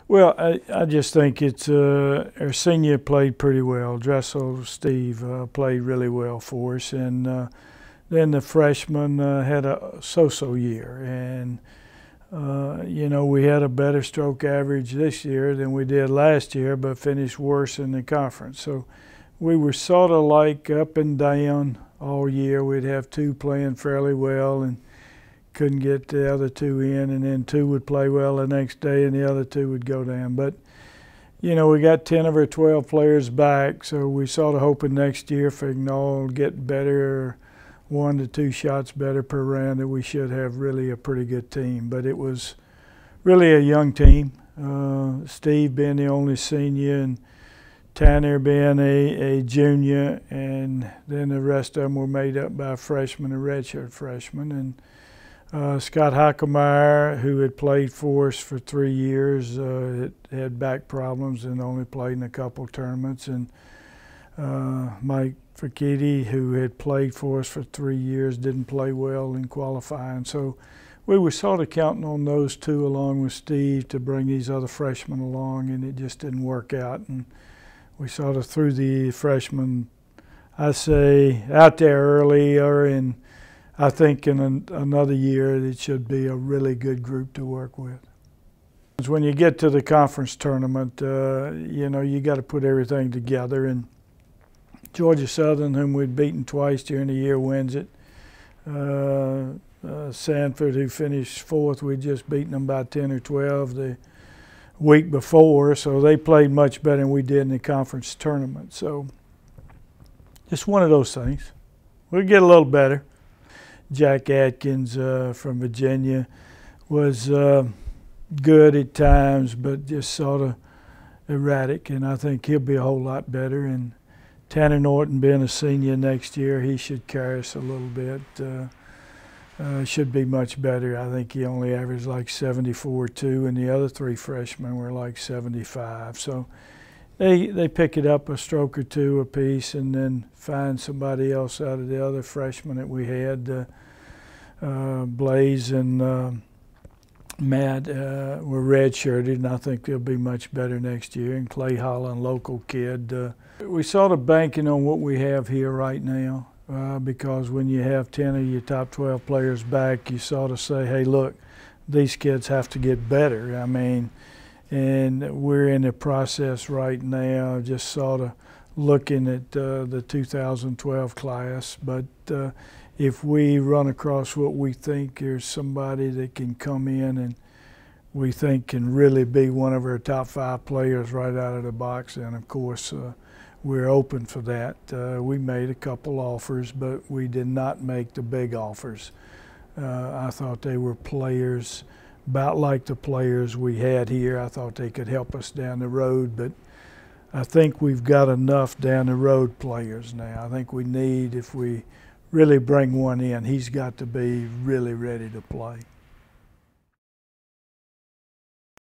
Well, I just think it's our senior played pretty well. Dressel Steve played really well for us, and then the freshman had a so-so year, and you know, we had a better stroke average this year than we did last year, but finished worse in the conference. So we were sort of like up and down all year. We'd have two playing fairly well and couldn't get the other two in, and then two would play well the next day and the other two would go down. But, you know, we got 10 of our 12 players back, so we sort of hoping next year if they can all get better, 1 to 2 shots better per round, that we should have really a pretty good team. But it was really a young team. Steve being the only senior and Tanner being a junior, and then the rest of them were made up by freshmen and redshirt freshmen. And Scott Hockemeyer, who had played for us for 3 years, had back problems and only played in a couple tournaments. And Mike Fakiti, who had played for us for 3 years, didn't play well in qualifying. So we were sort of counting on those two along with Steve to bring these other freshmen along, and it just didn't work out. And we sort of threw the freshmen, I say, out there earlier, and I think in another year it should be a really good group to work with. When you get to the conference tournament, you know, you got to put everything together, and Georgia Southern, whom we'd beaten twice during the year, wins it. Sanford, who finished 4th, we'd just beaten them by 10 or 12 the week before, so they played much better than we did in the conference tournament. So just one of those things. We'll get a little better. Jack Atkins from Virginia was good at times, but just sort of erratic, and I think he'll be a whole lot better. And Tanner Norton, being a senior next year, he should carry us a little bit. Should be much better. I think he only averaged like 74.2, and the other 3 freshmen were like 75. So they pick it up a stroke or 2 apiece, and then find somebody else out of the other freshmen that we had. Blaze and Matt were redshirted, and I think they'll be much better next year. And Clay Holland, local kid. We sort of banking on what we have here right now, because when you have 10 of your top 12 players back, you sort of say, hey, look, these kids have to get better. I mean, and we're in the process right now, just sort of looking at the 2012 class. But if we run across what we think is somebody that can come in and we think can really be one of our top 5 players right out of the box, then of course we're open for that. We made a couple offers, but we did not make the big offers. I thought they were players about like the players we had here. I thought they could help us down the road, but I think we've got enough down the road players now. I think we need, if we really bring one in, he's got to be really ready to play.